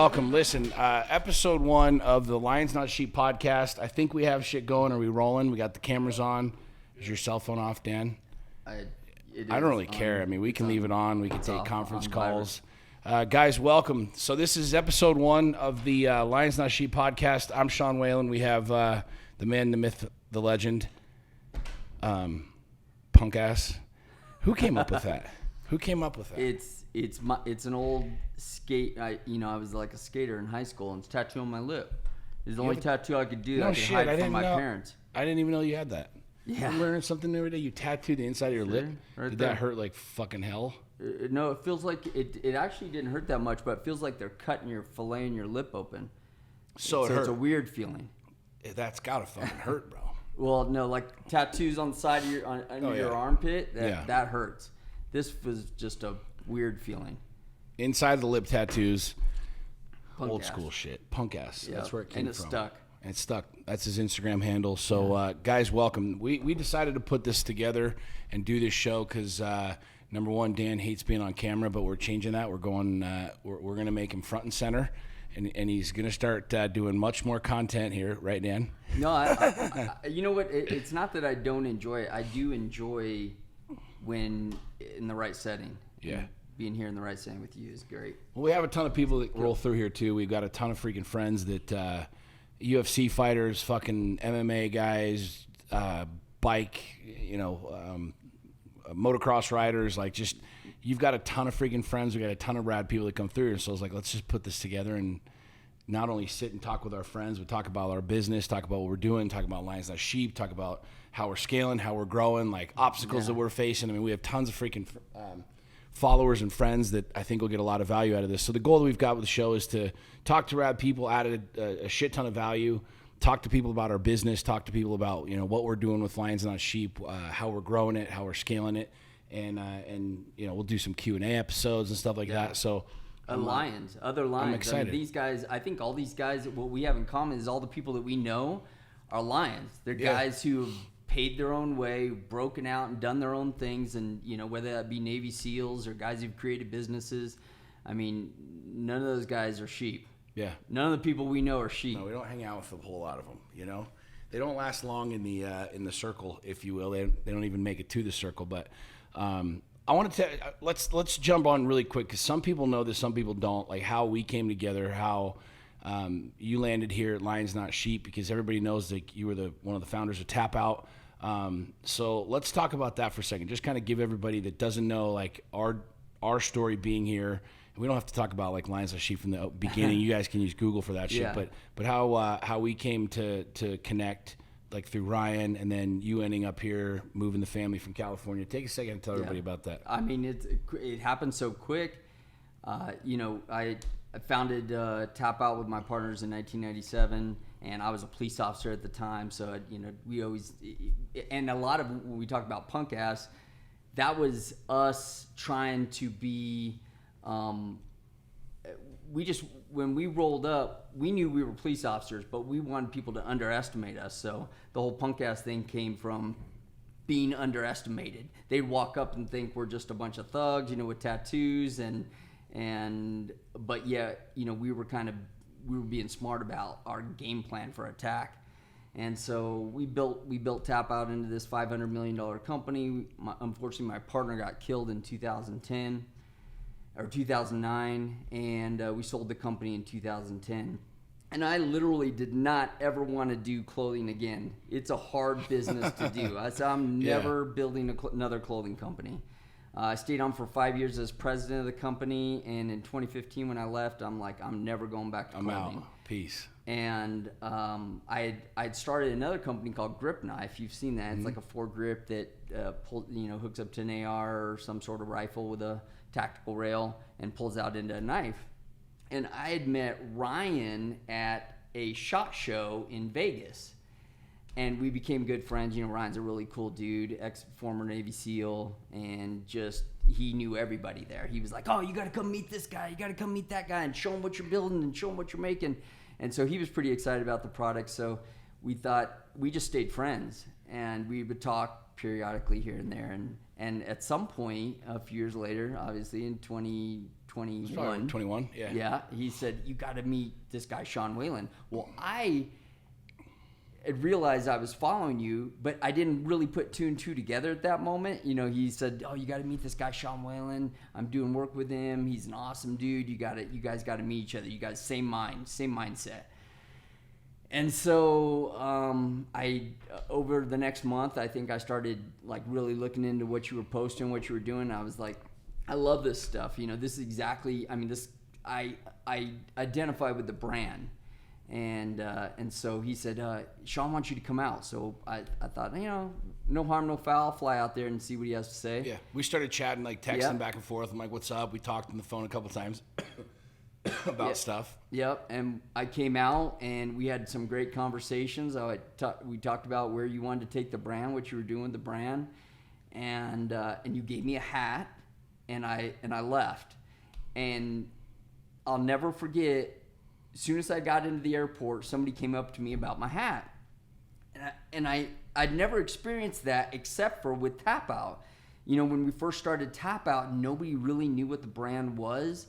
welcome. Listen, episode 1 of the Lions Not Sheep podcast. I think we have shit going. Are we rolling? We got the cameras on. Is your cell phone off, Dan? I don't really care. I mean, we can leave it on. We can take conference calls. Guys, welcome. So this is episode 1 of the Lions Not Sheep podcast. I'm Sean Whalen. We have the man, the myth, the legend, punk ass. Who came up with that? Who came up with that? It's an old skate. I was like a skater in high school, and it's tattoo on my lip. It's the only tattoo I could do. No I could shit, hide I from didn't my know. parents. I didn't even know you had that. Yeah. I'm learning something new every day. You tattooed the inside of your lip. Right Did there. that hurt like fucking hell? No, it feels like it actually didn't hurt that much, but it feels like they're filleting your lip open. So it hurt. It's a weird feeling. That's gotta fucking hurt, bro. Well, no, like tattoos on the side of your armpit, that hurts. This was just a weird feeling. Inside the lip tattoos, Punk old ass. school shit. Punk ass. Yep. That's where it came from. And it's stuck. And it's stuck. That's his Instagram handle. So, guys, welcome. We decided to put this together and do this show because, number one, Dan hates being on camera, but we're changing that. We're going to make him front and center, and he's going to start doing much more content here. Right, Dan? No, I you know what? It's not that I don't enjoy it. I do enjoy when in the right setting. Yeah. And being here in the right setting with you is great. Well, we have a ton of people that roll through here, too. We've got a ton of freaking friends that UFC fighters, fucking MMA guys, bike, motocross riders, like just you've got a ton of freaking friends. We got a ton of rad people that come through. So I was like, let's just put this together and not only sit and talk with our friends, but talk about our business, talk about what we're doing, talk about Lions Not Sheep, talk about how we're scaling, how we're growing, like obstacles that we're facing. I mean, we have tons of freaking followers and friends that I think will get a lot of value out of this. So the goal that we've got with the show is to talk to rad people, add a shit ton of value, talk to people about our business, talk to people about, what we're doing with Lions Not Sheep, how we're growing it, how we're scaling it. And we'll do some Q&A episodes and stuff like that. So other Lions. I'm excited. I mean, these guys, I think all these guys, what we have in common is all the people that we know are Lions. They're guys who have paid their own way, broken out and done their own things. And, whether that be Navy SEALs or guys who've created businesses, I mean, none of those guys are sheep. Yeah. None of the people we know are sheep. No, we don't hang out with a whole lot of them, They don't last long in the circle, if you will. They don't even make it to the circle. But I want to let's jump on really quick because some people know this, some people don't. Like how we came together, how you landed here at Lions Not Sheep, because everybody knows that you were one of the founders of Tapout. So let's talk about that for a second. Just kind of give everybody that doesn't know like our story being here. We don't have to talk about like Lions Not Sheep from the beginning. You guys can use Google for that shit. Yeah. But how we came to connect, like through Ryan, and then you ending up here, moving the family from California. Take a second and tell everybody about that. I mean, it happened so quick. I founded Tapout with my partners in 1997, and I was a police officer at the time. So we always, and a lot of when we talk about punk ass, that was us trying to be. When we rolled up, we knew we were police officers, but we wanted people to underestimate us. So the whole punk ass thing came from being underestimated. They'd walk up and think we're just a bunch of thugs, with tattoos but we were being smart about our game plan for attack. And so we built Tapout into this $500 million company. Unfortunately, my partner got killed in 2010. Or 2009, and we sold the company in 2010. And I literally did not ever want to do clothing again. It's a hard business to do. I said, I'm never building another clothing company. I stayed on for 5 years as president of the company, and in 2015 when I left, I'm like, I'm never going back to clothing. I'm out. Peace. And I'd started another company called Grip Knife. You've seen that. It's like a foregrip that hooks up to an AR or some sort of rifle with a tactical rail and pulls out into a knife. And I had met Ryan at a SHOT Show in Vegas, and we became good friends. Ryan's a really cool dude, former Navy SEAL, and just he knew everybody there. He was like, oh, you got to come meet this guy, you got to come meet that guy and show him what you're building and show him what you're making. And so he was pretty excited about the product. So we thought, we just stayed friends, and we would talk periodically here and there. And at some point, a few years later, obviously in 2012, 21. 21, yeah. Yeah, he said, you got to meet this guy, Whalen. Well, I had realized I was following you, but I didn't really put two and two together at that moment. You know, he said, oh, you got to meet this guy, Whalen. I'm doing work with him. He's an awesome dude. You guys got to meet each other. You guys, same mindset. And so over the next month, I think I started like really looking into what you were posting, what you were doing. I was like, I love this stuff. You know, this is exactly, I identify with the brand. And so he said, Sean wants you to come out. So I thought, you know, no harm, no foul, fly out there and see what he has to say. Yeah. We started chatting, like texting back and forth. I'm like, what's up? We talked on the phone a couple times about stuff. Yep. And I came out and we had some great conversations. We talked about where you wanted to take the brand, what you were doing with the brand. And you gave me a hat and I left. And I'll never forget, as soon as I got into the airport, somebody came up to me about my hat. And I'd never experienced that except for with Tapout. You know, when we first started Tapout, nobody really knew what the brand was.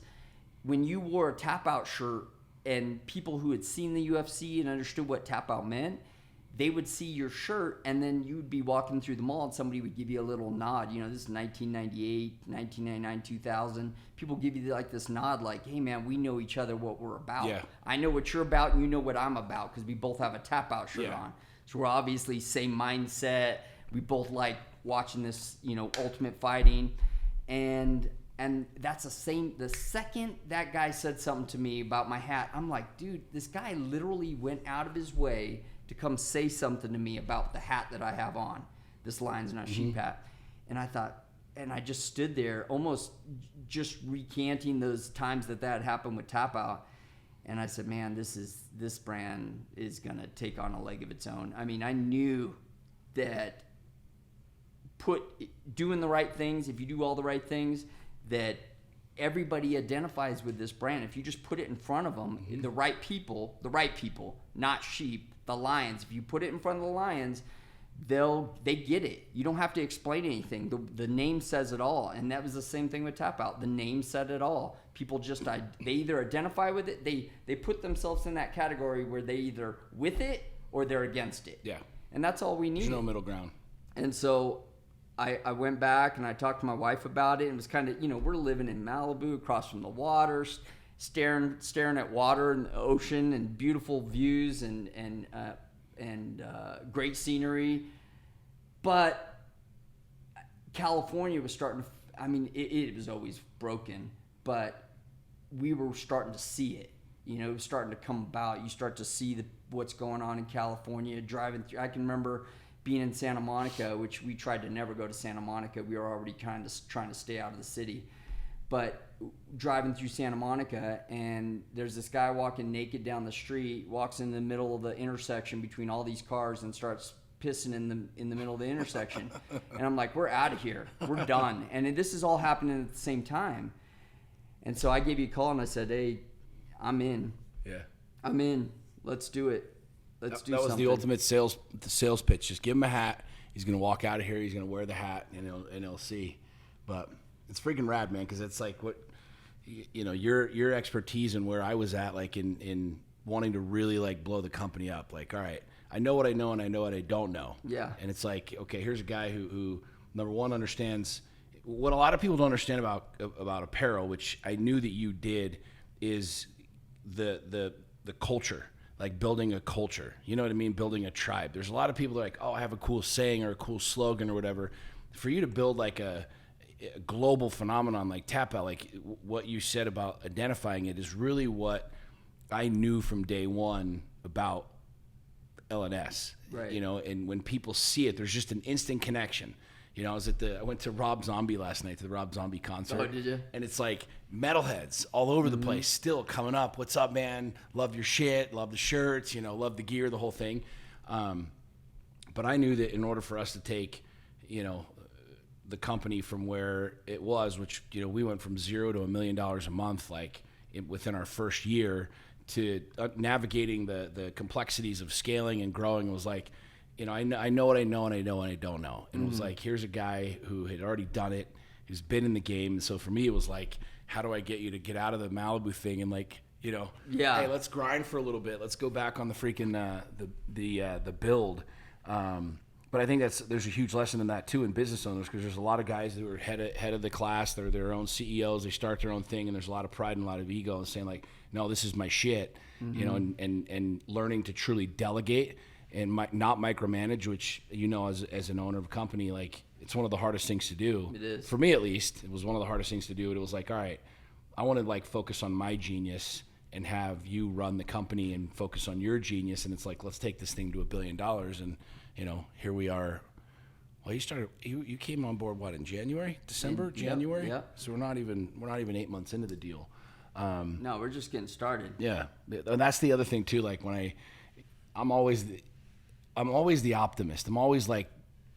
When you wore a Tapout shirt and people who had seen the UFC and understood what Tapout meant, they would see your shirt and then you would be walking through the mall and somebody would give you a little nod. You know, this is 1998, 1999, 2000. People give you like this nod like, hey man, we know each other, what we're about. Yeah. I know what you're about and you know what I'm about because we both have a Tapout shirt on. So we're obviously same mindset. We both like watching this, you know, ultimate fighting. And that's the second that guy said something to me about my hat, I'm like, dude, this guy literally went out of his way to come say something to me about the hat that I have on, this Lions Not Sheep hat. And I thought, and I just stood there almost just recanting those times that happened with Tapout. And I said, man, this brand is going to take on a leg of its own. I mean, I knew that doing the right things, if you do all the right things, that everybody identifies with this brand. If you just put it in front of them, the right people, not sheep, the lions. If you put it in front of the lions, they get it. You don't have to explain anything. The name says it all. And that was the same thing with Tapout. The name said it all. People just, they either identify with it, they put themselves in that category where they either with it or they're against it. Yeah. And that's all we need. There's no middle ground. And so I went back and I talked to my wife about it. And it was kind of, you know, we're living in Malibu across from the water, staring at water and the ocean and beautiful views and great scenery. But California was starting to, I mean, it was always broken, but we were starting to see it. You know, it was starting to come about. You start to see what's going on in California, driving through. I can remember being in Santa Monica, which we tried to never go to Santa Monica. We were already kind of trying to stay out of the city. But driving through Santa Monica, and there's this guy walking naked down the street, walks in the middle of the intersection between all these cars and starts pissing in the middle of the intersection. And I'm like, we're out of here. We're done. And this is all happening at the same time. And so I gave you a call and I said, hey, I'm in. Yeah. I'm in. Let's do it. Let's do something. That was the ultimate sales pitch. Just give him a hat. He's going to walk out of here. He's going to wear the hat and he'll see. But it's freaking rad, man, because it's like what, you know, your expertise and where I was at, like in wanting to really like blow the company up. Like, all right, I know what I know and I know what I don't know. Yeah. And it's like, okay, here's a guy who number one understands what a lot of people don't understand about apparel, which I knew that you did, is the culture. Like building a culture, you know what I mean? Building a tribe. There's a lot of people that are like, oh, I have a cool saying or a cool slogan or whatever. For you to build like a global phenomenon like Tapout, like what you said about identifying it is really what I knew from day one about LNS. Right. You know, and when people see it, there's just an instant connection. You know, I went to Rob Zombie last night, to the Rob Zombie concert. Oh, did you? And it's like metalheads all over the place still coming up. What's up, man? Love your shit. Love the shirts, you know, love the gear, the whole thing. But I knew that in order for us to take, you know, the company from where it was, which, you know, we went from $0 to $1 million a month, like within our first year, to navigating the complexities of scaling and growing, was like, you know, I know what I know and I know what I don't know. And it was like, here's a guy who had already done it, who's been in the game. So for me, it was like, how do I get you to get out of the Malibu thing and like, you know, hey, let's grind for a little bit. Let's go back on the freaking the build. But I think there's a huge lesson in that too in business owners, because there's a lot of guys that are head of the class. They're their own CEOs. They start their own thing, and there's a lot of pride and a lot of ego and saying like, no, this is my shit, you know, and learning to truly delegate and not micromanage, which, you know, as an owner of a company, like it's one of the hardest things to do. It is. For me, at least, it was one of the hardest things to do. It was like, all right, I want to like focus on my genius and have you run the company and focus on your genius. And it's like, let's take this thing to $1 billion. And, you know, here we are. Well, you came on board, what, in January, January? Yep. So we're not even 8 months into the deal. No, we're just getting started. Yeah. And that's the other thing too. Like I'm always the optimist. I'm always like,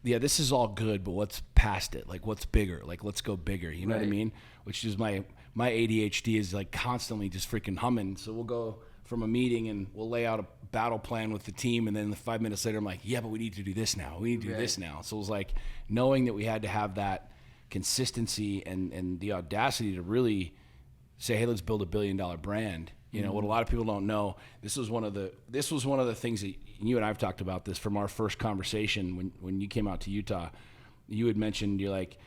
yeah, this is all good, but what's past it? Like what's bigger? Like let's go bigger. You know what I mean? Which is my ADHD is like constantly just freaking humming. So we'll go from a meeting and we'll lay out a battle plan with the team, and then 5 minutes later I'm like, yeah, but we need to do this now. We need to do this now. So it was like knowing that we had to have that consistency and the audacity to really say, hey, let's build $1 billion brand. You know, what a lot of people don't know, this was one of the things that you and I've talked about this from our first conversation when you came out to Utah. You had mentioned, you're like,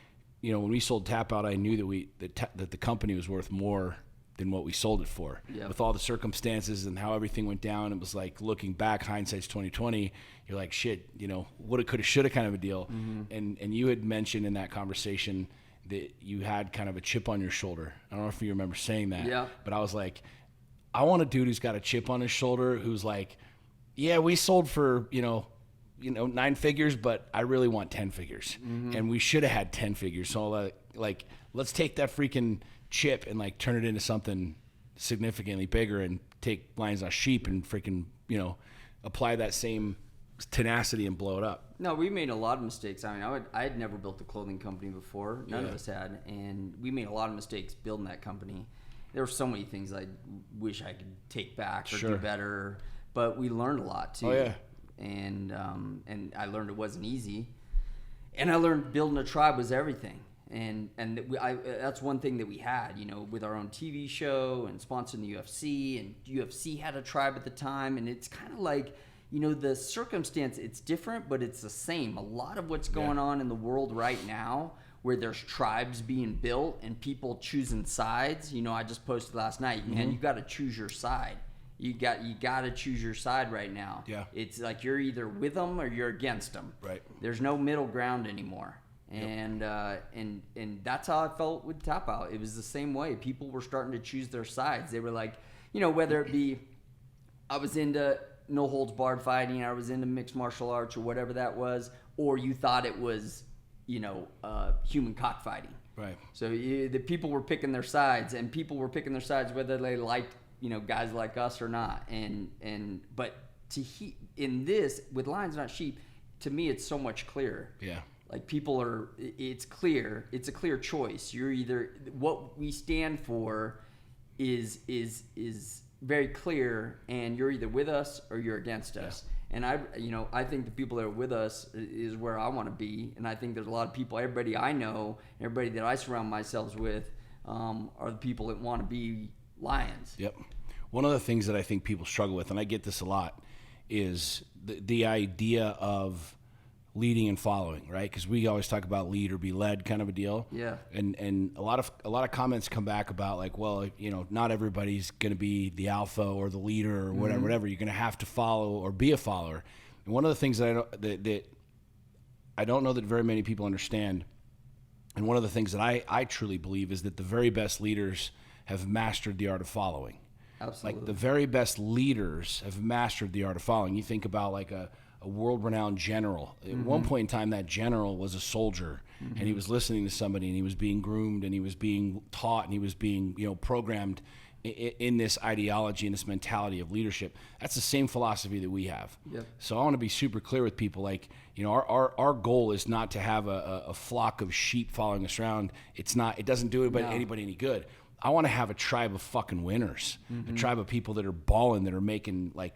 you know, when we sold Tapout, I knew that the company was worth more than what we sold it for. Yep. With all the circumstances and how everything went down, it was like, looking back, hindsight's 2020. You're like, shit, you know, woulda, coulda, shoulda kind of a deal. And you had mentioned in that conversation that you had kind of a chip on your shoulder. I don't know if you remember saying that. Yeah. But I was like, I want a dude who's got a chip on his shoulder, who's like, yeah, we sold for, you know, 9 figures, but I really want 10 figures. And we should have had 10 figures. So like, let's take that freaking chip and like turn it into something significantly bigger and take lines off sheep and freaking, you know, apply that same tenacity and blow it up. No, we made a lot of mistakes. I mean, I had never built a clothing company before. None of us had. And we made a lot of mistakes building that company. There were so many things I wish I could take back or do better, but we learned a lot too. Oh yeah. And I learned it wasn't easy, and I learned building a tribe was everything. And that's one thing that we had, you know, with our own TV show and sponsoring the UFC, and UFC had a tribe at the time, and it's kind of like, you know, the circumstance, it's different, but it's the same. A lot of what's going on in the world right now, where there's tribes being built and people choosing sides. You know, I just posted last night, man, you got to choose your side. You got to choose your side right now. Yeah. It's like you're either with them or you're against them. Right. There's no middle ground anymore. And and that's how I felt with Tapout. It was the same way. People were starting to choose their sides. They were like, you know, whether it be I was into no holds barred fighting, I was into mixed martial arts or whatever that was, or you thought it was, you know, human cockfighting. Right. So the people were picking their sides, and people were picking their sides whether they liked, you know, guys like us or not. But in this with Lions Not Sheep, to me it's so much clearer. Yeah. Like it's clear. It's a clear choice. You're either, what we stand for is very clear, and you're either with us or you're against us. And I think the people that are with us is where I want to be. And I think there's a lot of people, everybody I know, everybody that I surround myself with, are the people that want to be Lions. Yep. One of the things that I think people struggle with, and I get this a lot, is the idea of leading and following, right? Because we always talk about lead or be led kind of a deal. Yeah. And a lot of comments come back about like, well, you know, not everybody's going to be the alpha or the leader or whatever. You're going to have to follow or be a follower. And one of the things that I don't know that very many people understand, and one of the things that I truly believe is that the very best leaders have mastered the art of following. Absolutely. Like the very best leaders have mastered the art of following. You think about like a world-renowned general. At one point in time, that general was a soldier, and he was listening to somebody, and he was being groomed, and he was being taught, and he was being, you know, programmed in this ideology and this mentality of leadership. That's the same philosophy that we have. Yep. So I want to be super clear with people. Like, you know, our goal is not to have a flock of sheep following us around. It doesn't do anybody any good. I want to have a tribe of fucking winners, a tribe of people that are balling, that are making like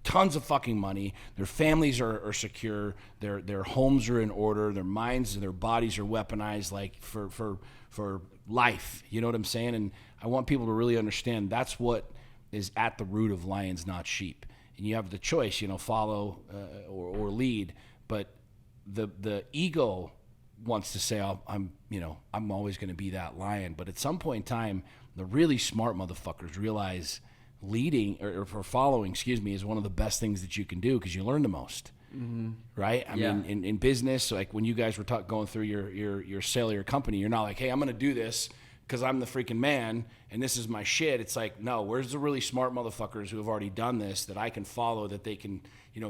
tons of fucking money. Their families are secure. Their homes are in order. Their minds and their bodies are weaponized, like for life. You know what I'm saying? And I want people to really understand that's what is at the root of lions, not sheep. And you have the choice, follow or lead. But the ego wants to say, I'm always going to be that lion. But at some point in time, the really smart motherfuckers realize leading or following, is one of the best things that you can do because you learn the most. Mm-hmm. Right? I mean, in business, like when you guys were going through your sale of your company, you're not like, hey, I'm going to do this because I'm the freaking man and this is my shit. It's like, no, where's the really smart motherfuckers who have already done this that I can follow, that they can,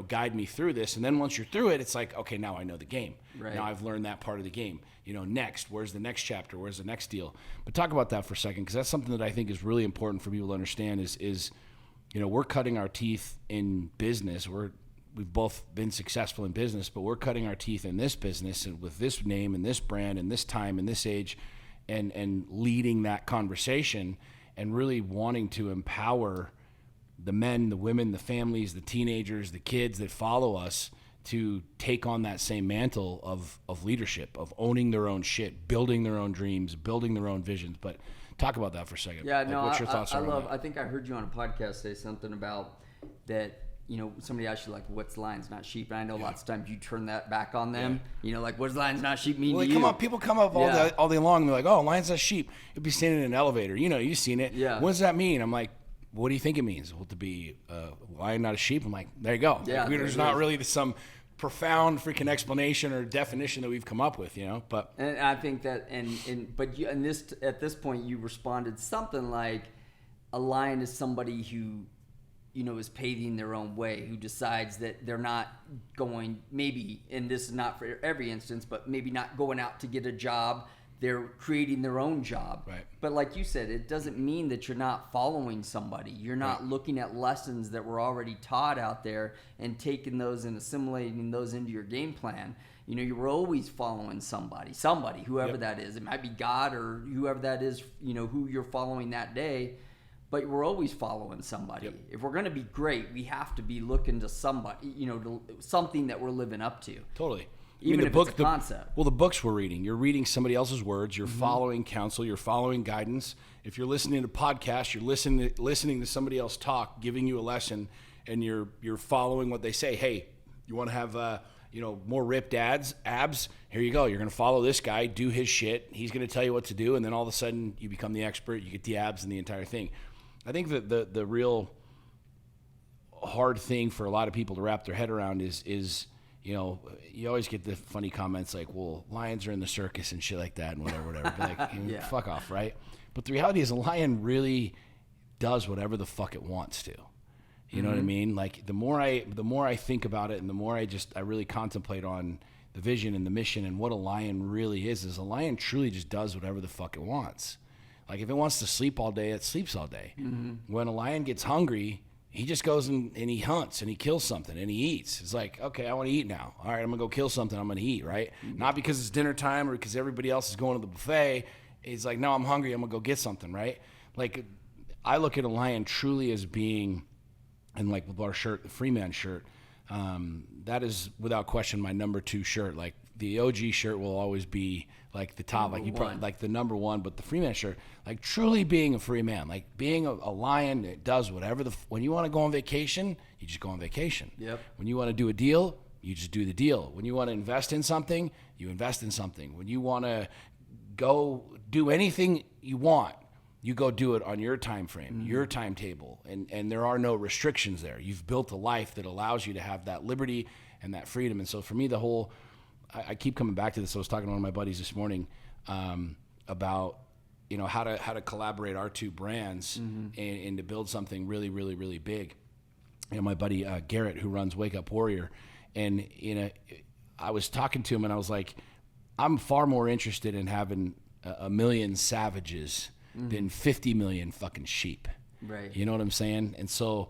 guide me through this. And then once you're through it, it's like, okay, now I know the game. Right. Now I've learned that part of the game. Next, where's the next chapter? Where's the next deal? But talk about that for a second, because that's something that I think is really important for people to understand is we're cutting our teeth in business. We've both been successful in business, but we're cutting our teeth in this business and with this name and this brand and this time and this age and leading that conversation and really wanting to empower the men, the women, the families, the teenagers, the kids that follow us to take on that same mantle of leadership, of owning their own shit, building their own dreams, building their own visions. But talk about that for a second. Yeah, what's your thoughts around that? I think I heard you on a podcast say something about that, somebody asked you, like, what's lions, not sheep? And I know lots of times you turn that back on them. Yeah. Like, what's lions, not sheep mean to you? People come up all day long and they're like, oh, lions, not sheep. You'll be standing in an elevator. You've seen it. Yeah. What does that mean? I'm like, what do you think it means? Well, to be a lion, not a sheep. I'm like, there you go. Yeah, like, there's not really some profound freaking explanation or definition that we've come up with, But and I think that at this point you responded something like, a lion is somebody who is paving their own way, who decides that they're not going, maybe, and this is not for every instance, but maybe not going out to get a job. They're creating their own job. Right. But like you said, it doesn't mean that you're not following somebody. You're not looking at lessons that were already taught out there and taking those and assimilating those into your game plan. You were always following somebody, whoever that is. It might be God or whoever that is, who you're following that day. But we're always following somebody. Yep. If we're going to be great, we have to be looking to somebody, to something that we're living up to. Totally. Even if it's a concept. The books we're reading, you're reading somebody else's words. You're following counsel. You're following guidance. If you're listening to podcasts, you're listening to somebody else talk, giving you a lesson, and you're following what they say. Hey, you want to have more ripped abs? Here you go. You're going to follow this guy, do his shit. He's going to tell you what to do, and then all of a sudden you become the expert. You get the abs and the entire thing. I think that the real hard thing for a lot of people to wrap their head around is you always get the funny comments like, well, lions are in the circus and shit like that and whatever. But like, fuck off, right? But the reality is a lion really does whatever the fuck it wants to. You know what I mean? Like the more I think about it and the more I really contemplate on the vision and the mission and what a lion really is a lion truly just does whatever the fuck it wants. Like if it wants to sleep all day, it sleeps all day. Mm-hmm. When a lion gets hungry, he just goes and he hunts and he kills something and he eats. It's like, okay, I want to eat now. All right, I'm going to go kill something. I'm going to eat, right? Mm-hmm. Not because it's dinner time or because everybody else is going to the buffet. It's like, no, I'm hungry. I'm going to go get something, right? Like I look at a lion truly as being, and like with our shirt, the Freeman shirt, that is without question my number 2 shirt. Like the OG shirt will always be like the top, like you probably like the number 1, but the Freeman shirt, like truly being a free man, like being a lion that does whatever when you want to go on vacation, you just go on vacation. Yep. When you want to do a deal, you just do the deal. When you want to invest in something, you invest in something. When you want to go do anything you want, you go do it on your time frame, your timetable, and there are no restrictions there. You've built a life that allows you to have that liberty and that freedom. And so for me, I keep coming back to this. I was talking to one of my buddies this morning about how to collaborate our 2 brands and to build something really, really, really big. My buddy Garrett, who runs Wake Up Warrior, and I was talking to him and I was like, I'm far more interested in having a million savages than 50 million fucking sheep. Right. You know what I'm saying? And so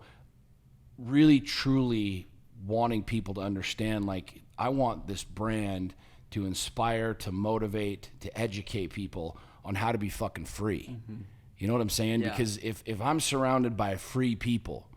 really, truly wanting people to understand, like, I want this brand to inspire, to motivate, to educate people on how to be fucking free. You know what I'm saying? Yeah. Because if I'm surrounded by free people,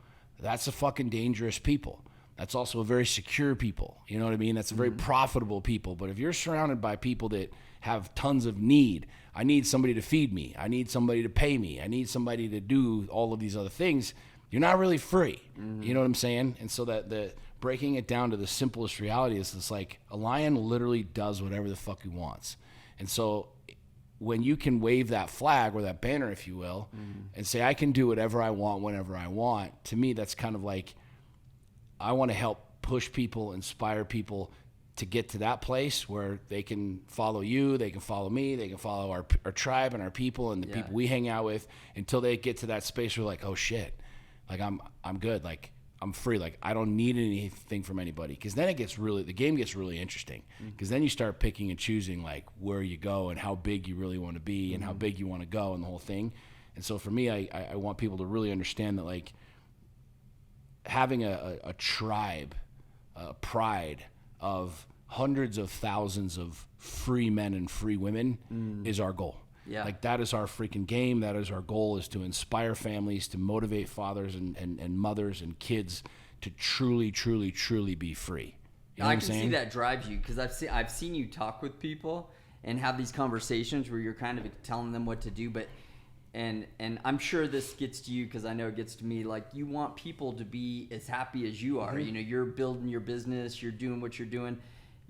That's a fucking dangerous people. That's also a very secure people. You know what I mean? That's a very profitable people. But if you're surrounded by people that have tons of need, I need somebody to feed me, I need somebody to pay me, I need somebody to do all of these other things, you're not really free. You know what I'm saying? And so that the breaking it down to the simplest reality is it's like a lion literally does whatever the fuck he wants. And so when you can wave that flag or that banner, if you will, and say, I can do whatever I want, whenever I want, to me, that's kind of like, I want to help push people, inspire people to get to that place where they can follow you, they can follow me, they can follow our tribe and our people and the people we hang out with until they get to that space where like, oh shit, like I'm good, like I'm free, like I don't need anything from anybody. Because then the game gets really interesting. Because then you start picking and choosing like where you go and how big you really want to be and how big you want to go and the whole thing. And so for me, I want people to really understand that like having a tribe, a pride of hundreds of thousands of free men and free women is our goal. Yeah. Like that is our freaking game. That is our goal, is to inspire families, to motivate fathers and mothers and kids to truly, truly, truly be free. You know I can see that drives you, because I've seen you talk with people and have these conversations where you're kind of telling them what to do, but and I'm sure this gets to you because I know it gets to me. Like you want people to be as happy as you are. You know, you're building your business, you're doing what you're doing.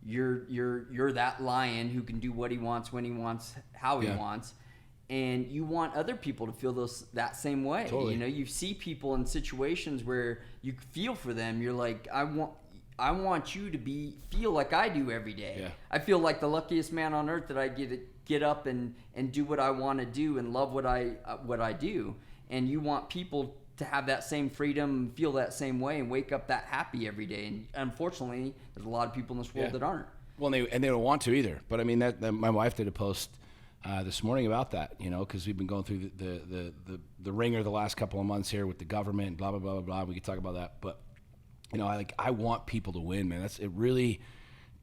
You're that lion who can do what he wants, when he wants, how he wants, and you want other people to feel that same way. Totally. You know, you see people in situations where you feel for them. You're like, I want you to feel like I do every day. Yeah. I feel like the luckiest man on earth that I get up and do what I want to do and love what I do. And you want people to have that same freedom, feel that same way, and wake up that happy every day. And unfortunately, there's a lot of people in this world that aren't. Well, they don't want to either. But I mean, that my wife did a post this morning about that, you know, because we've been going through the ringer the last couple of months here with the government, blah blah blah blah blah. We could talk about that, but you know, I want people to win, man. It really,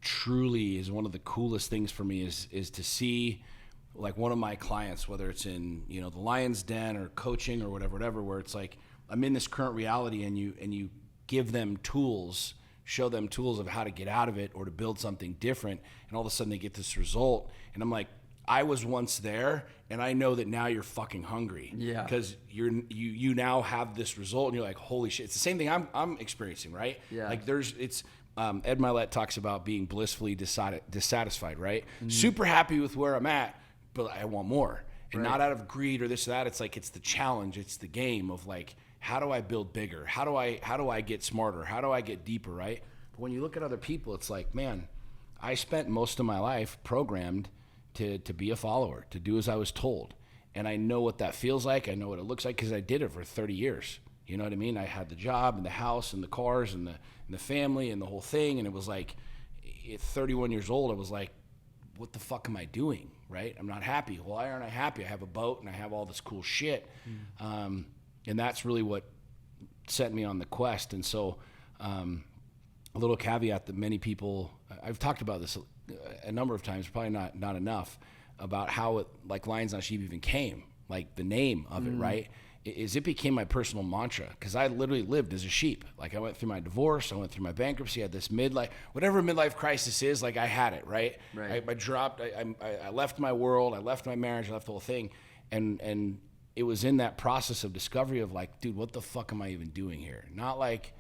truly is one of the coolest things for me is to see. Like one of my clients, whether it's in, you know, the Lion's Den or coaching or whatever, where it's like I'm in this current reality and you give them tools, show them tools of how to get out of it or to build something different, and all of a sudden they get this result, and I'm like, I was once there, and I know that now you're fucking hungry. Yeah. Because you now have this result, and you're like, holy shit! It's the same thing I'm experiencing, right? Yeah. Like Ed Milet talks about being blissfully dissatisfied, right? Super happy with where I'm at, but I want more. And not out of greed or this or that. It's like, it's the challenge. It's the game of like, how do I build bigger? How do I get smarter? How do I get deeper, right? But when you look at other people, it's like, man, I spent most of my life programmed to be a follower, to do as I was told. And I know what that feels like. I know what it looks like because I did it for 30 years. You know what I mean? I had the job and the house and the cars and the family and the whole thing. And it was like, at 31 years old, I was like, what the fuck am I doing, right? I'm not happy. Why aren't I happy? I have a boat and I have all this cool shit. And that's really what set me on the quest. And so a little caveat that many people, I've talked about this a number of times, probably not enough, about how it, like Lions Not Sheep even came, like the name of it, right? It became my personal mantra, because I literally lived as a sheep. Like I went through my divorce, I went through my bankruptcy, I had this whatever midlife crisis is, like I had it, right? I dropped, I left my world, I left my marriage, I left the whole thing. And it was in that process of discovery of like, dude, what the fuck am I even doing here? Not like,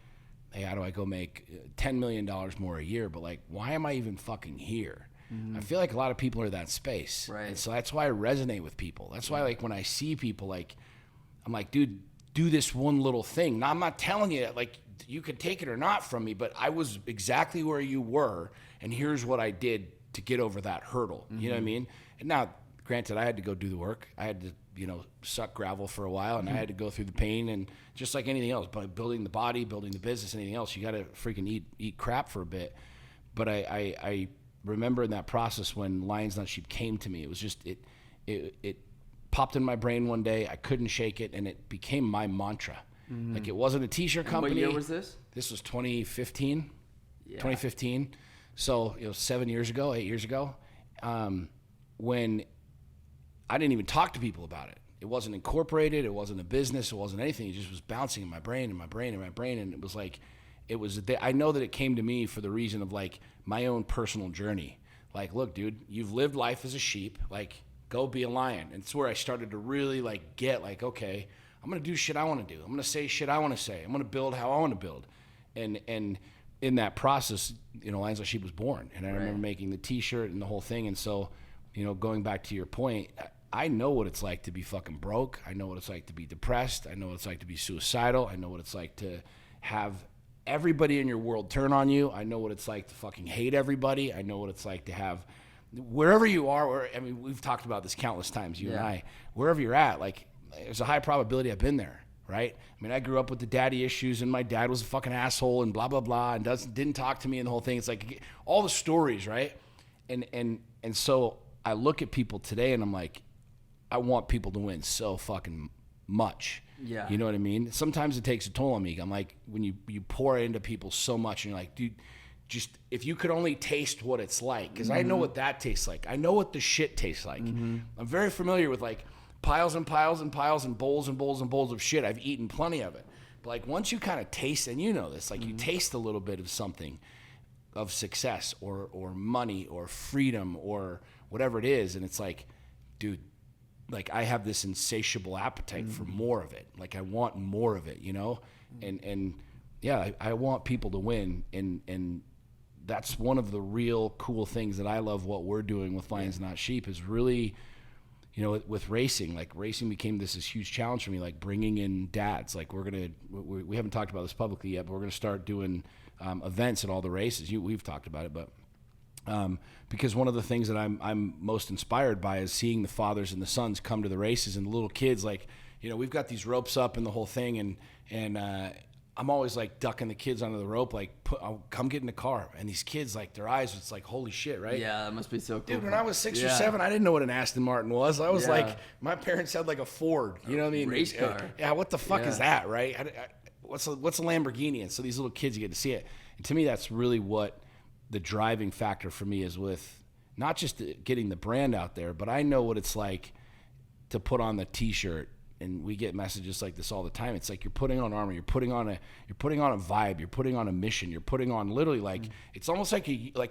hey, how do I go make $10 million more a year? But like, why am I even fucking here? I feel like a lot of people are in that space. Right. And so that's why I resonate with people. That's why like when I see people, like, I'm like, dude, do this one little thing. Now, I'm not telling you, like, you could take it or not from me, but I was exactly where you were, and here's what I did to get over that hurdle. You know what I mean? And now, granted, I had to go do the work. I had to, you know, suck gravel for a while, and I had to go through the pain, and just like anything else, by building the body, building the business, anything else, you got to freaking eat crap for a bit. But I remember in that process when Lions Not Sheep came to me, it was just, it popped in my brain one day. I couldn't shake it, and it became my mantra. Like, it wasn't a t-shirt company. What year was this? This was 2015. Yeah. 2015. So, 8 years ago, when I didn't even talk to people about it. it wasn't incorporated. It wasn't a business. It wasn't anything. It just was bouncing in my brain and my brain and my brain. And it was like, I know that it came to me for the reason of like my own personal journey. Like, look, dude, you've lived life as a sheep. Like, go be a lion. And it's where I started to really like get like, okay, I'm going to do shit I want to do. I'm going to say shit I want to say. I'm going to build how I want to build. And in that process, you know, Lions Like Sheep was born. And I remember making the t-shirt and the whole thing. And so, you know, going back to your point, I know what it's like to be fucking broke. I know what it's like to be depressed. I know what it's like to be suicidal. I know what it's like to have everybody in your world turn on you. I know what it's like to fucking hate everybody. I know what it's like to have, wherever you are, I mean, we've talked about this countless times, you and I, wherever you're at, like, there's a high probability I've been there, right? I mean, I grew up with the daddy issues, and my dad was a fucking asshole, and blah, blah, blah, and didn't talk to me, and the whole thing. It's like all the stories, right? And so I look at people today, and I'm like, I want people to win so fucking much. Yeah. You know what I mean? Sometimes it takes a toll on me. I'm like, when you pour into people so much, and you're like, dude, just if you could only taste what it's like, because I know what that tastes like. I know what the shit tastes like. I'm very familiar with like piles and piles and piles and bowls and bowls and bowls of shit. I've eaten plenty of it. But like once you kind of taste, and you know this, like you taste a little bit of something, of success or money or freedom or whatever it is, and it's like, dude, like I have this insatiable appetite for more of it. Like I want more of it, you know? And yeah, I want people to win, and that's one of the real cool things that I love what we're doing with Lions Not Sheep is really, you know, with racing. Like racing became this huge challenge for me, like bringing in dads. Like we haven't talked about this publicly yet, but we're gonna start doing events at all the races. We've talked about it, but because one of the things that I'm most inspired by is seeing the fathers and the sons come to the races, and the little kids, like, you know, we've got these ropes up and the whole thing, and I'm always like ducking the kids under the rope, like I'll come get in the car, and these kids, like their eyes, it's like holy shit, right? Yeah, that must be so cool. Dude, when I was 6 or 7, I didn't know what an Aston Martin was. I was like, my parents had like a Ford, you know what I mean? Race car. Yeah, what the fuck is that, right? What's a Lamborghini? And so these little kids, you get to see it, and to me, that's really what the driving factor for me is, with not just getting the brand out there, but I know what it's like to put on the t-shirt, and we get messages like this all the time. It's like you're putting on armor, you're putting on a vibe, you're putting on a mission, you're putting on literally like it's almost like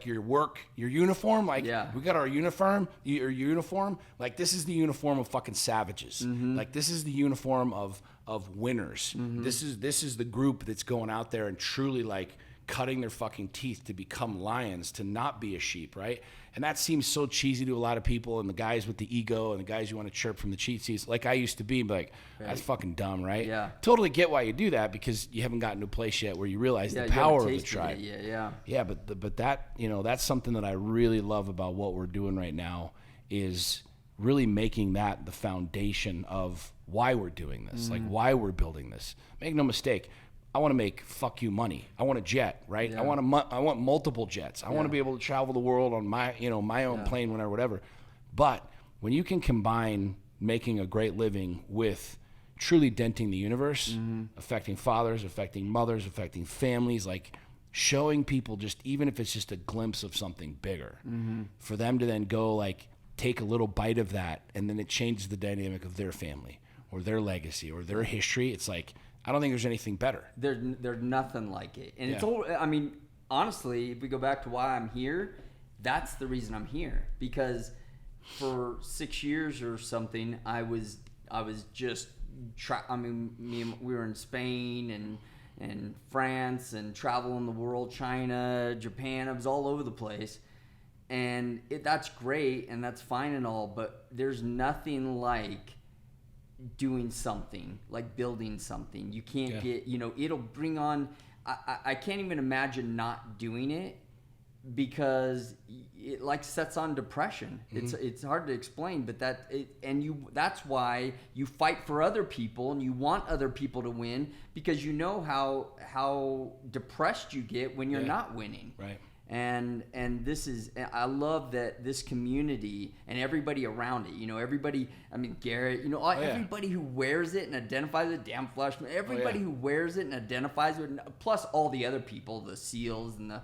your work, your uniform. Like we got our uniform, your uniform. Like this is the uniform of fucking savages. Like this is the uniform of winners. This is the group that's going out there and truly like cutting their fucking teeth to become lions, to not be a sheep, right? And that seems so cheesy to a lot of people, and the guys with the ego and the guys who want to chirp from the cheat seats, like I used to be, like, that's fucking dumb, right? Yeah. Totally get why you do that, because you haven't gotten to a place yet where you realize the power of the tribe. Yeah, but that, you know, that's something that I really love about what we're doing right now, is really making that the foundation of why we're doing this, like why we're building this. Make no mistake, I want to make fuck you money. I want a jet, right? I want multiple jets. I want to be able to travel the world on my own plane, whenever, whatever. But when you can combine making a great living with truly denting the universe, affecting fathers, affecting mothers, affecting families, like showing people, just even if it's just a glimpse of something bigger, for them to then go like take a little bite of that, and then it changes the dynamic of their family or their legacy or their history. It's like, I don't think there's anything better. There's nothing like it. And it's all, I mean, honestly, if we go back to why I'm here, that's the reason I'm here. Because for 6 years or something, I was just, we were in Spain and France and traveling the world, China, Japan. I was all over the place. And that's great and that's fine and all, but there's nothing like doing something, like building something. You can't get, you know, it'll bring on, I can't even imagine not doing it, because it like sets on depression. It's hard to explain, but that's why you fight for other people and you want other people to win, because you know how depressed you get when you're not winning. Right. And I love that this community and everybody around it, you know, everybody, I mean, Garrett, you know, everybody who wears it and identifies with Damn Fleshman, everybody who wears it and identifies with, plus all the other people, the SEALs and the,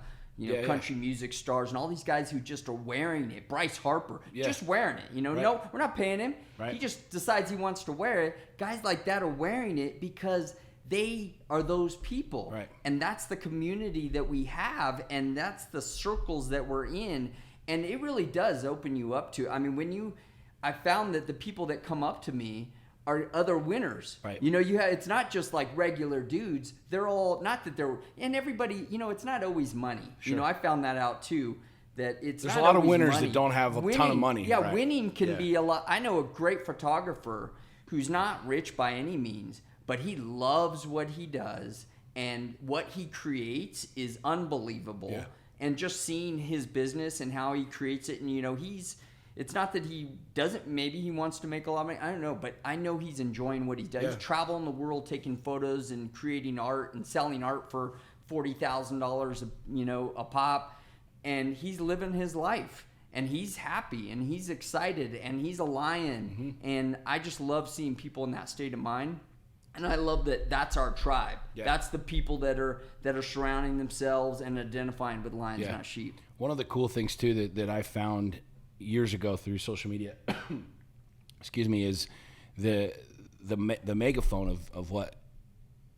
country music stars and all these guys who just are wearing it. Bryce Harper, just wearing it. Right. No, we're not paying him. Right. He just decides he wants to wear it. Guys like that are wearing it because they are those people. Right. And that's the community that we have, and that's the circles that we're in. And it really does open you up to, I mean, I found that the people that come up to me are other winners. Right. It's not just like regular dudes. They're all, not that they're, and everybody, it's not always money. Sure. I found that out too, that it's There's not a lot of always winners money. that don't have a ton of money. Yeah, right. winning can be a lot. I know a great photographer who's not rich by any means, but he loves what he does, and what he creates is unbelievable. Yeah. And just seeing his business and how he creates it, and it's not that he doesn't, maybe he wants to make a lot of money, I don't know, but I know he's enjoying what he does. Yeah. He's traveling the world taking photos and creating art and selling art for $40,000 a pop, and he's living his life, and he's happy, and he's excited, and he's a lion. And I just love seeing people in that state of mind. And I love that that's our tribe. Yeah. That's the people that are surrounding themselves and identifying with lions, not sheep. One of the cool things too that I found years ago through social media, excuse me, is the megaphone of what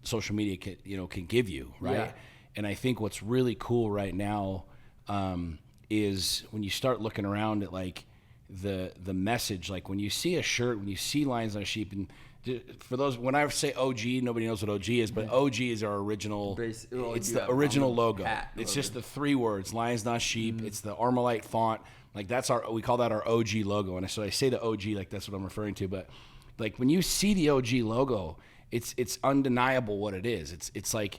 social media can give you, right? Yeah. And I think what's really cool right now is when you start looking around at like the message, like when you see a shirt, when you see lions on a sheep, and for those, when I say OG, nobody knows what OG is, but OG is our original. It's the original logo. It's just the 3 words: lions, not sheep. It's the Armalite font. Like we call that our OG logo. And so I say the OG, like that's what I'm referring to. But like when you see the OG logo, it's undeniable what it is. It's like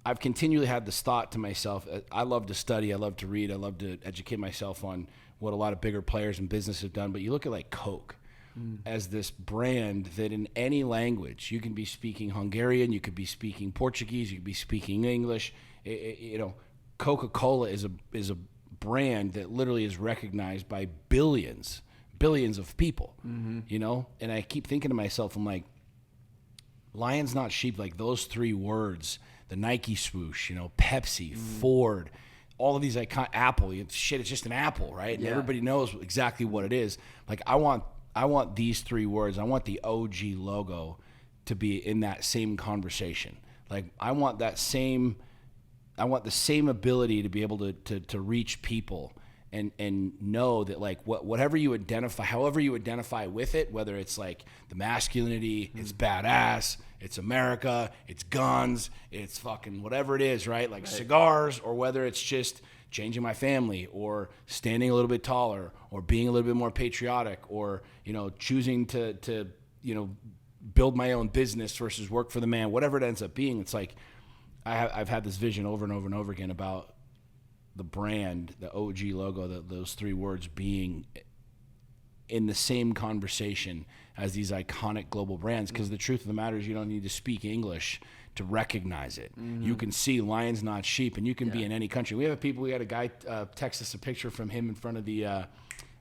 I've continually had this thought to myself. I love to study. I love to read. I love to educate myself on what a lot of bigger players in business have done. But you look at like Coke. As this brand that in any language, you can be speaking Hungarian, you could be speaking Portuguese, you could be speaking English. Coca-Cola is a brand that literally is recognized by billions of people. And I keep thinking to myself, I'm like, lions not sheep, like those 3 words, the Nike swoosh, Pepsi, Ford, all of these icon, Apple, it's just an apple, right? And everybody knows exactly what it is. Like I want these 3 words. I want the OG logo to be in that same conversation. Like I want the same ability to be able to reach people and know that like whatever you identify, however you identify with it, whether it's like the masculinity, it's badass, it's America, it's guns, it's fucking whatever it is, right? Like cigars, or whether it's just changing my family, or standing a little bit taller, or being a little bit more patriotic, or choosing to build my own business versus work for the man, whatever it ends up being. It's like I've had this vision over and over and over again about the brand, the OG logo, those 3 words being in the same conversation as these iconic global brands. Because the truth of the matter is, you don't need to speak English to recognize it. You can see lions not sheep, and you can be in any country. We had a guy text us a picture from him in front of the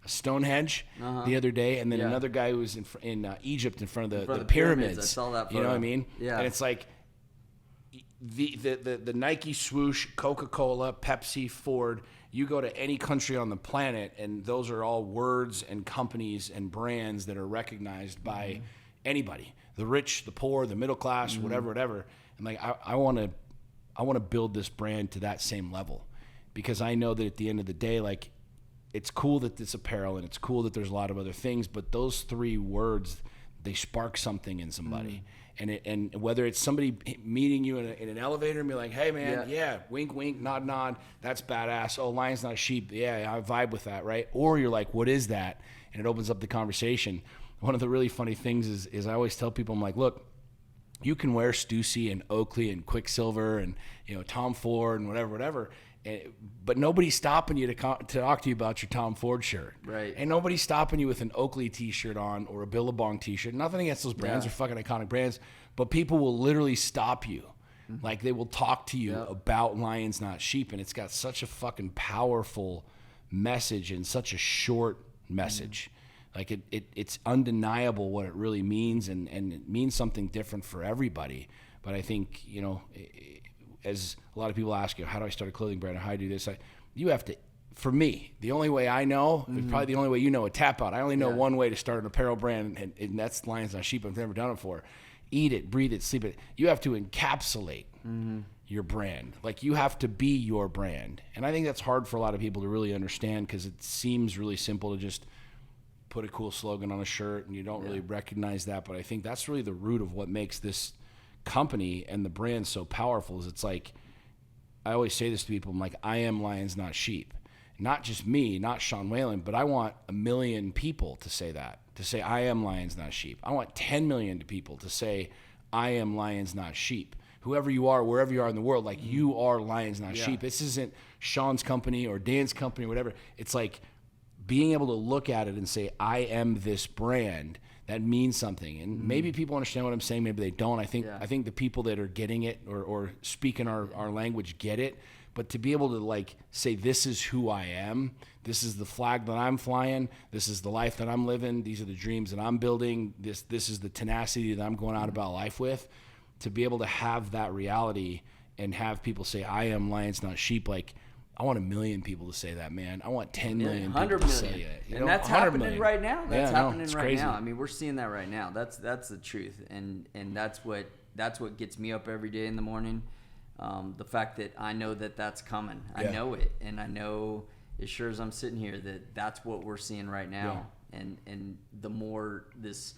Stonehenge the other day, and then another guy who was in Egypt in front of the pyramids. I saw that photo. You know what I mean? Yeah. And it's like the Nike swoosh, Coca-Cola, Pepsi, Ford. You go to any country on the planet, and those are all words and companies and brands that are recognized by anybody, the rich, the poor, the middle class, whatever. And like I want to build this brand to that same level, because I know that at the end of the day, like it's cool that it's apparel and it's cool that there's a lot of other things, but those 3 words, they spark something in somebody. And whether it's somebody meeting you in an elevator and be like, hey man, wink, wink, nod, nod, that's badass. Oh, lion's not sheep. Yeah, I vibe with that, right? Or you're like, what is that? And it opens up the conversation. One of the really funny things is I always tell people, I'm like, look, you can wear Stussy and Oakley and Quicksilver and Tom Ford and whatever, but nobody's stopping you to talk to you about your Tom Ford shirt. Right. And nobody's stopping you with an Oakley t-shirt on or a Billabong t-shirt. Nothing against those brands. They're fucking iconic brands. But people will literally stop you. Like they will talk to you about lions, not sheep. And it's got such a fucking powerful message and such a short message. Like it's undeniable what it really means, and it means something different for everybody. But I think, as a lot of people ask you, how do I start a clothing brand? Or how do I do this? You have to, for me, the only way I know, is probably the only way you know, a Tapout. I only know one way to start an apparel brand, and that's Lions Not Sheep. I've never done it before. Eat it, breathe it, sleep it. You have to encapsulate your brand. Like, you have to be your brand. And I think that's hard for a lot of people to really understand, because it seems really simple to just put a cool slogan on a shirt and you don't really recognize that. But I think that's really the root of what makes this company and the brand so powerful. Is it's like, I always say this to people, I'm like, I am Lions Not Sheep. Not just me, not Sean Whalen, but I want 1 million people to say that, to say I am Lions Not Sheep. I want 10 million people to say I am Lions Not Sheep. Whoever you are, wherever you are in the world, like, you are Lions Not Sheep. This isn't Sean's company or Dan's company or whatever. It's like being able to look at it and say, I am this brand. That means something. And maybe people understand what I'm saying, maybe they don't. I think the people that are getting it or speaking our language get it. But to be able to, like, say, this is who I am, this is the flag that I'm flying, this is the life that I'm living, these are the dreams that I'm building, this is the tenacity that I'm going out about life with, to be able to have that reality and have people say, I am Lions Not Sheep. Like, I want 1 million people to say that, man. I want 10 million people to say it. And that's happening right now. That's happening right crazy. now. I mean, we're seeing that right now. That's the truth. And that's what gets me up every day in the morning. The fact that I know that that's coming. I know it. And I know, as sure as I'm sitting here, that that's what we're seeing right now. And the more this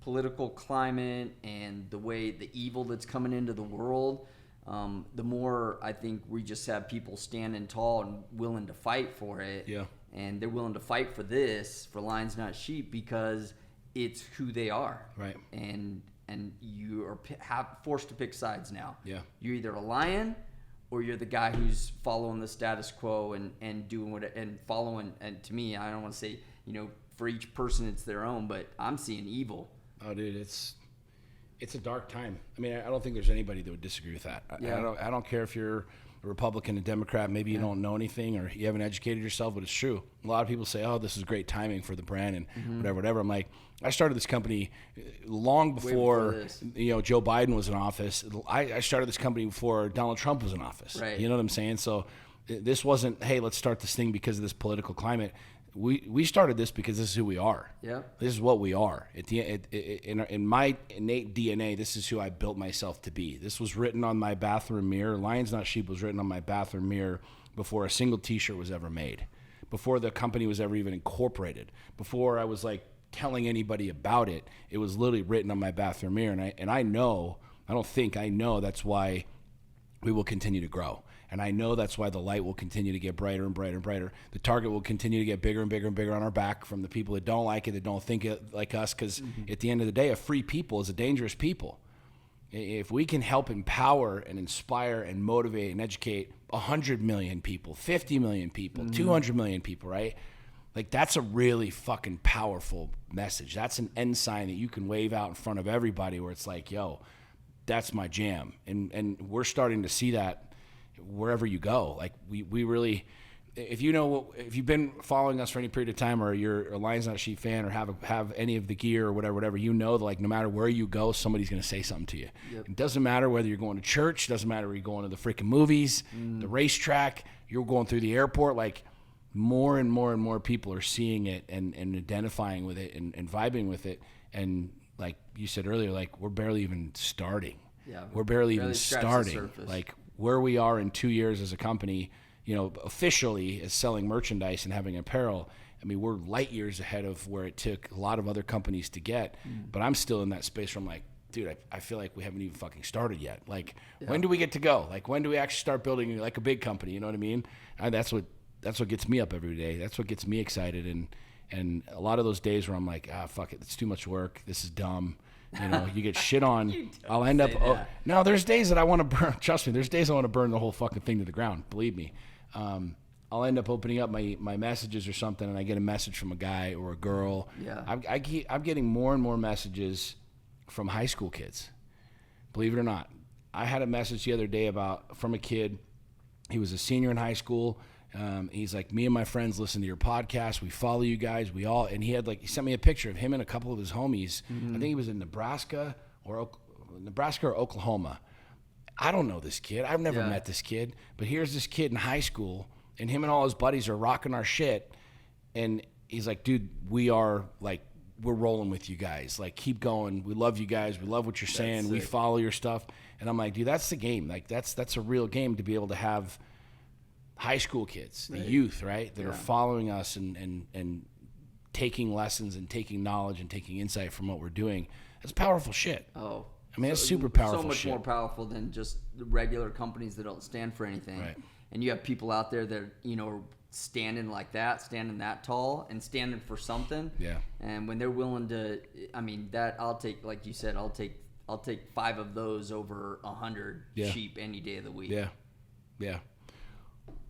political climate and the evil that's coming into the world, the more I think we just have people standing tall and willing to fight for it. Yeah. And they're willing to fight for this, for Lions Not Sheep, because it's who they are. Right. And you are forced to pick sides now. Yeah. You're either a lion or you're the guy who's following the status quo and doing what and following. And to me, I don't want to say, for each person it's their own, but I'm seeing evil. Oh, dude, it's a dark time. I mean, I don't think there's anybody that would disagree with that. I don't care if you're a Republican, a Democrat, maybe you don't know anything or you haven't educated yourself, but it's true. A lot of people say, oh, this is great timing for the brand and whatever. I'm like, I started this company long before Joe Biden was in office. I started this company before Donald Trump was in office. Right. You know what I'm saying? So this wasn't, hey, let's start this thing because of this political climate. We started this because this is who we are. Yeah. This is what we are. In my innate DNA, this is who I built myself to be. This was written on my bathroom mirror. Lions Not Sheep was written on my bathroom mirror before a single T-shirt was ever made, before the company was ever even incorporated, before I was like telling anybody about it. It was literally written on my bathroom mirror, and I know that's why we will continue to grow. And I know that's why the light will continue to get brighter and brighter and brighter. The target will continue to get bigger and bigger and bigger on our back from the people that don't like it, that don't think it like us. Because at the end of the day, a free people is a dangerous people. If we can help empower and inspire and motivate and educate 100 million people, 50 million people, 200 million people, right? Like, that's a really fucking powerful message. That's an ensign that you can wave out in front of everybody where it's like, yo, that's my jam. And we're starting to see that wherever you go. Like, we really, if you've been following us for any period of time, or you're a Lions Not Sheep fan, or have any of the gear or whatever, like, no matter where you go, somebody's going to say something to you. Yep. It doesn't matter whether you're going to church, doesn't matter whether you're going to the freaking movies, the racetrack, you're going through the airport. Like, more and more and more people are seeing it and identifying with it and vibing with it. And like you said earlier, like, we're barely even starting. Yeah, we're barely even starting. Like, where we are in 2 years as a company, officially as selling merchandise and having apparel, I mean, we're light years ahead of where it took a lot of other companies to get. But I'm still in that space where I'm like, dude, I feel like we haven't even fucking started yet. Like, when do we get to go? Like, when do we actually start building like a big company? You know what I mean? And that's what gets me up every day. That's what gets me excited. And a lot of those days where I'm like, fuck it, it's too much work. This is dumb. You get shit on. I'll end up. No, there's days that I want to burn. Trust me, there's days I want to burn the whole fucking thing to the ground. Believe me. I'll end up opening up my messages or something, and I get a message from a guy or a girl. Yeah. I'm getting more and more messages from high school kids. Believe it or not, I had a message the other day from a kid. He was a senior in high school. He's like, me and my friends listen to your podcast. We follow you guys. And he sent me a picture of him and a couple of his homies. I think he was in Nebraska or Oklahoma. I don't know this kid. I've never met this kid. But here's this kid in high school, and him and all his buddies are rocking our shit. And he's like, dude, we're rolling with you guys. Like, keep going. We love you guys. We love what you're saying. We follow your stuff. And I'm like, dude, that's the game. Like, that's a real game to be able to have high school kids, the youth, right, that are following us and taking lessons and taking knowledge and taking insight from what we're doing. That's powerful shit. Oh. I mean, it's super powerful so much shit. more powerful than just the regular companies that don't stand for anything. Right. And you have people out there that, you know, are standing like that, standing that tall, and standing for something. Yeah. And when they're willing to, I mean, that I'll take, like you said, I'll take 5 of those over 100 sheep any day of the week. Yeah. Yeah.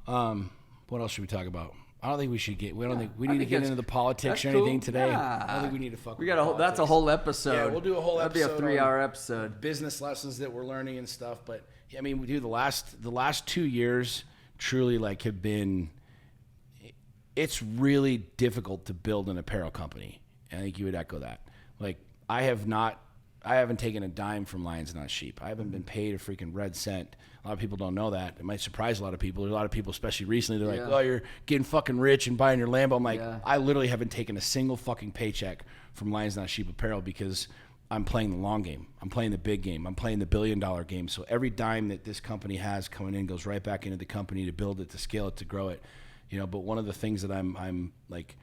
What else should we talk about? I don't think we should get. We don't think we need to get into the politics or anything today. Nah. I don't think we need to fuck. We got that's a whole episode. Yeah, we'll do a whole episode. That'd be a 3-hour episode. Business lessons that we're learning and stuff. But I mean, we do the last 2 years truly like have been. It's really difficult to build an apparel company. I think you would echo that. Like I haven't taken a dime from Lions Not Sheep. I haven't been paid a freaking red cent. A lot of people don't know that. It might surprise a lot of people. There's a lot of people, especially recently, they're like, oh, you're getting fucking rich and buying your Lambo. I'm like, I literally haven't taken a single fucking paycheck from Lions Not Sheep Apparel because I'm playing the long game. I'm playing the big game. I'm playing the billion-dollar game. So every dime that this company has coming in goes right back into the company to build it, to scale it, to grow it. You know, but one of the things that I'm like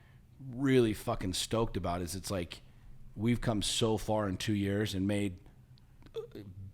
really fucking stoked about is it's like we've come so far in 2 years and made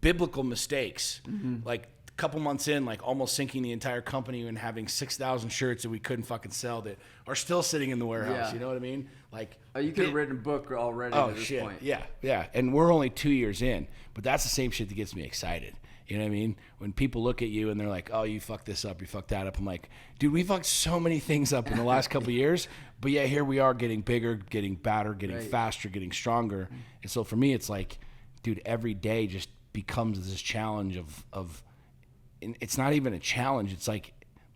biblical mistakes. Like a couple months in, like almost sinking the entire company and having 6,000 shirts that we couldn't fucking sell that are still sitting in the warehouse. You know what I mean? Like, you could have written a book already at this point. Yeah. And we're only 2 years in, but that's the same shit that gets me excited. You know what I mean? When people look at you and they're like, oh, you fucked this up, you fucked that up. I'm like, dude, we fucked so many things up in the last couple of years, but yeah, here we are getting bigger, getting badder, getting faster, getting stronger. And so for me, it's like, dude, every day just becomes this challenge of and it's not even a challenge. It's like,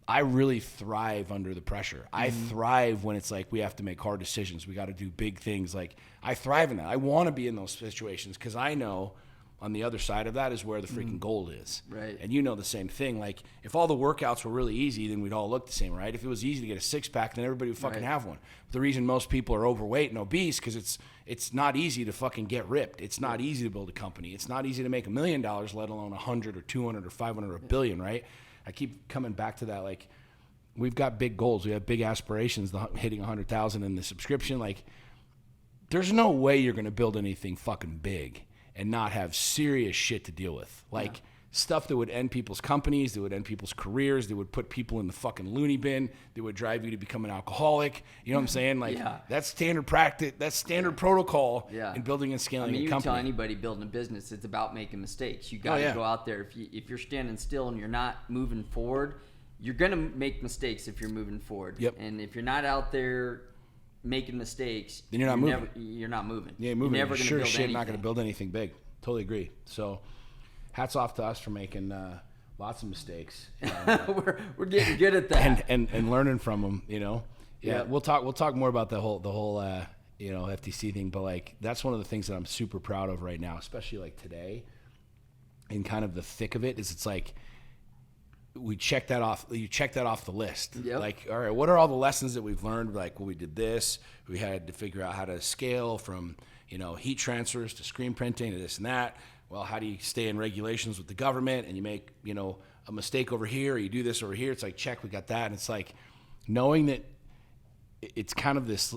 I really thrive under the pressure. I thrive when it's like we have to make hard decisions. We got to do big things. Like I thrive in that. I want to be in those situations because I know on the other side of that is where the freaking gold is. Right. And you know the same thing. Like if all the workouts were really easy, then we'd all look the same, right? If it was easy to get a six-pack, then everybody would fucking have one. But the reason most people are overweight and obese because it's not easy to fucking get ripped. It's not easy to build a company. It's not easy to make $1 million, let alone 100 or 200 or 500 or $1 billion, right? I keep coming back to that. Like we've got big goals. We have big aspirations, hitting 100,000 in the subscription. Like there's no way you're going to build anything fucking big and not have serious shit to deal with. Like stuff that would end people's companies, that would end people's careers, that would put people in the fucking loony bin, that would drive you to become an alcoholic. You know what I'm saying? Like that's standard practice, that's standard protocol in building and scaling a company. You can tell anybody building a business, it's about making mistakes. You got to go out there. If you're standing still and you're not moving forward, you're going to make mistakes if you're moving forward. And if you're not out there making mistakes, then you're not moving. You're not moving. Yeah, moving. You're never going to build anything. Not going to build anything big. Totally agree. So, hats off to us for making lots of mistakes. And, we're getting good at that, and learning from them. You know. Yeah. We'll talk more about the whole FTC thing, but like that's one of the things that I'm super proud of right now, especially like today, in kind of the thick of it. Is it's like. We check that off. You check that off the list. Like, all right, what are all the lessons that we've learned? Like, well, we did this. We had to figure out how to scale from, heat transfers to screen printing to this and that. Well, how do you stay in regulations with the government? And you make, a mistake over here, or you do this over here. It's like, check, we got that. And it's like knowing that it's kind of this.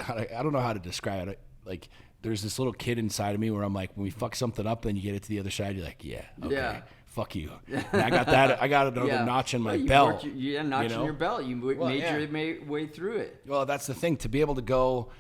I don't know how to describe it. Like, there's this little kid inside of me where I'm like, when we fuck something up, then you get it to the other side. You're like, okay. Fuck you. And I got that. I got another notch in my belt. Notch in your belt. You made your way through it. Well, that's the thing. To be able to go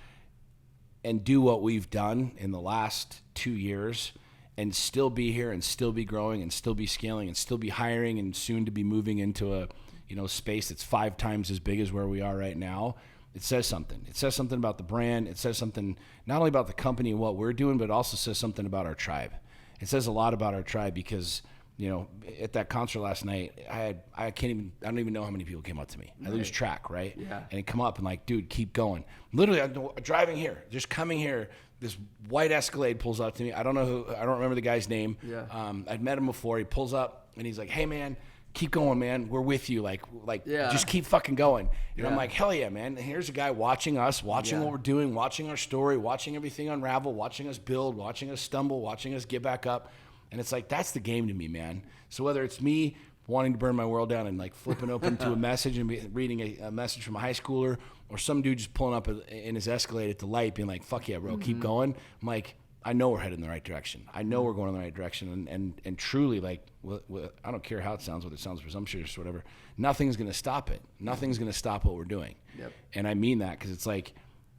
and do what we've done in the last 2 years and still be here and still be growing and still be scaling and still be hiring and soon to be moving into a space that's 5 times as big as where we are right now. It says something. It says something about the brand. It says something not only about the company and what we're doing, but it also says something about our tribe. It says a lot about our tribe because you know, at that concert last night, I don't even know how many people came up to me. I lose track, right? Yeah. And they come up and like, dude, keep going. Literally, I'm driving here, just coming here. This white Escalade pulls up to me. I don't remember the guy's name. Yeah. I'd met him before. He pulls up and he's like, hey man, keep going, man. We're with you. Like, just keep fucking going. And I'm like, hell yeah, man. And here's a guy watching us, watching what we're doing, watching our story, watching everything unravel, watching us build, watching us stumble, watching us get back up. And it's like, that's the game to me, man. So whether it's me wanting to burn my world down and like flipping open to a message and reading a message from a high schooler, or some dude just pulling up in his Escalade at the light being like, fuck yeah, bro, keep going. I'm like, I know we're headed in the right direction. I know we're going in the right direction. And truly, like, I don't care how it sounds, whether it sounds presumptuous or whatever, nothing's going to stop it. Nothing's going to stop what we're doing. Yep. And I mean that because it's like,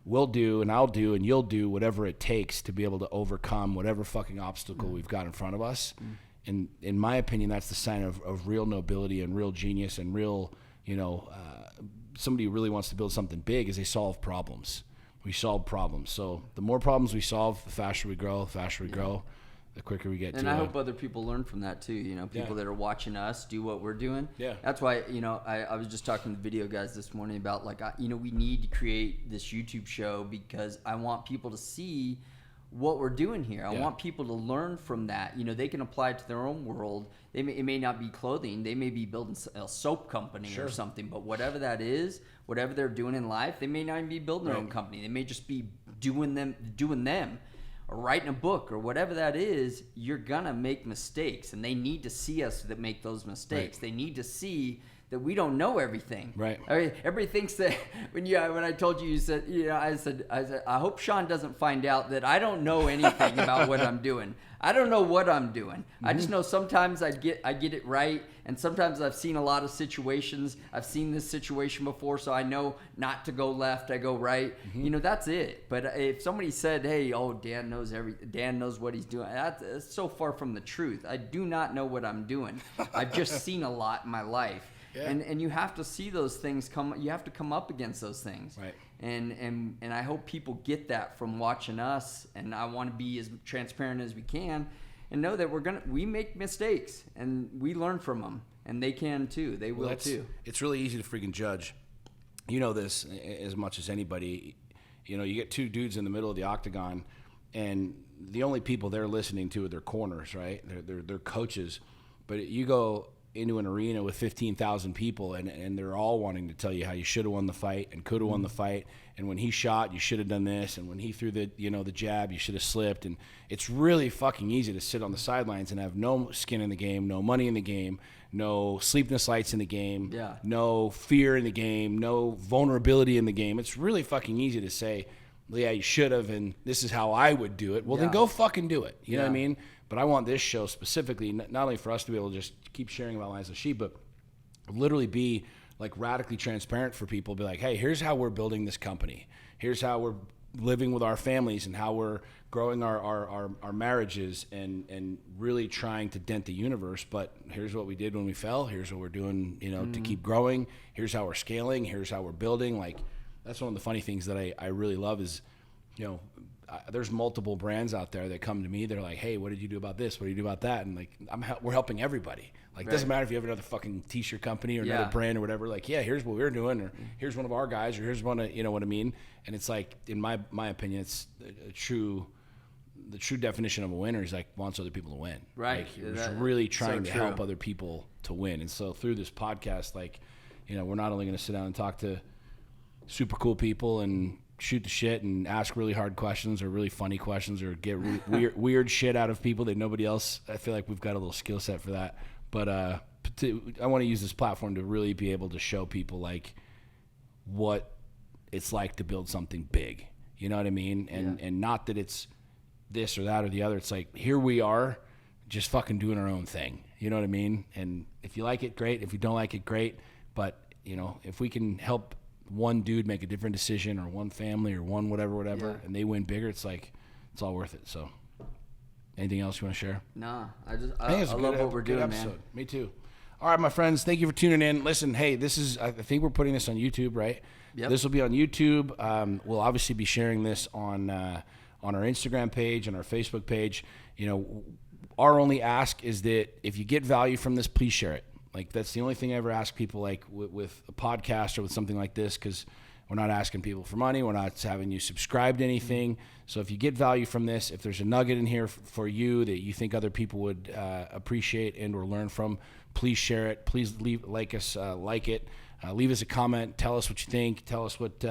we'll do and I'll do and you'll do whatever it takes to be able to overcome whatever fucking obstacle we've got in front of us. And in my opinion, that's the sign of real nobility and real genius and real, somebody who really wants to build something big is they solve problems. We solve problems. So the more problems we solve, the faster we grow, the quicker we get to it. And I hope other people learn from that too, people that are watching us do what we're doing. Yeah. That's why, I was just talking to the video guys this morning about like, we need to create this YouTube show because I want people to see what we're doing here. I want people to learn from that. They can apply it to their own world. It may not be clothing. They may be building a soap company or something, but whatever that is, whatever they're doing in life, they may not even be building their own company. They may just be doing them. Or writing a book or whatever that is. You're gonna make mistakes, and they need to see us that make those mistakes. They need to see that we don't know everything. Right. I mean, everybody thinks that when I told you, I said, I hope Sean doesn't find out that I don't know anything about what I'm doing. I don't know what I'm doing. I just know sometimes I get it right, and sometimes I've seen a lot of situations. I've seen this situation before, so I know not to go left. I go right. That's it. But if somebody said, "Hey, Dan knows Dan knows what he's doing," that's so far from the truth. I do not know what I'm doing. I've just seen a lot in my life. Yeah. And you have to see those things you have to come up against those things. Right. And I hope people get that from watching us, and I want to be as transparent as we can and know that we make mistakes and we learn from them, and they can too. They will too. It's really easy to freaking judge. You know this as much as anybody. You get two dudes in the middle of the octagon, and the only people they're listening to are their corners, right? They're coaches. But you go into an arena with 15,000 people and they're all wanting to tell you how you should have won the fight and could have won the fight, and when he shot you should have done this, and when he threw the jab you should have slipped. And it's really fucking easy to sit on the sidelines and have no skin in the game, no money in the game, no sleepless nights in the game, no fear in the game, no vulnerability in the game. It's really fucking easy to say, yeah, you should have, and this is how I would do it. Well, then go fucking do it. You know what I mean? But I want this show specifically, not only for us to be able to just keep sharing about Lines of Sheep, but literally be like radically transparent for people. Be like, hey, here's how we're building this company. Here's how we're living with our families and how we're growing our marriages and really trying to dent the universe. But here's what we did when we fell. Here's what we're doing, to keep growing. Here's how we're scaling. Here's how we're building. Like, that's one of the funny things that I really love is, there's multiple brands out there that come to me. They're like, hey, what did you do about this? What did you do about that? And like, we're helping everybody. Like, it doesn't matter if you have another fucking t-shirt company or another brand or whatever. Like, yeah, here's what we're doing, or here's one of our guys, or here's one of, you know what I mean? And it's like, in my opinion, it's the true definition of a winner is like wants other people to win. Right. Like, you're really trying to help other people to win. And so through this podcast, like, we're not only going to sit down and talk to super cool people and shoot the shit and ask really hard questions or really funny questions or get weird shit out of people that nobody else. I feel like we've got a little skill set for that. But I want to use this platform to really be able to show people like what it's like to build something big. You know what I mean? And not that it's this or that or the other. It's like, here we are just fucking doing our own thing. You know what I mean? And if you like it, great. If you don't like it, great. But, if we can help one dude make a different decision, or one family, or one whatever, and they win bigger, it's like, it's all worth it. So anything else you want to share? Nah, I love what we're doing, episode. Man. Me too. All right, my friends, thank you for tuning in. Listen, hey, I think we're putting this on YouTube, right? Yep. This will be on YouTube. We'll obviously be sharing this on our Instagram page and our Facebook page. our only ask is that if you get value from this, please share it. Like, that's the only thing I ever ask people, like with a podcast or with something like this, because we're not asking people for money. We're not having you subscribe to anything. So if you get value from this, if there's a nugget in here for you that you think other people would appreciate and or learn from, please share it. Please like it. Leave us a comment. Tell us what you think. Tell us what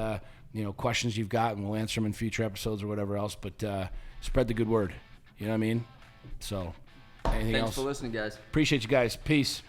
questions you've got, and we'll answer them in future episodes or whatever else. But spread the good word. You know what I mean? So anything else? Thanks for listening, guys. Appreciate you guys. Peace.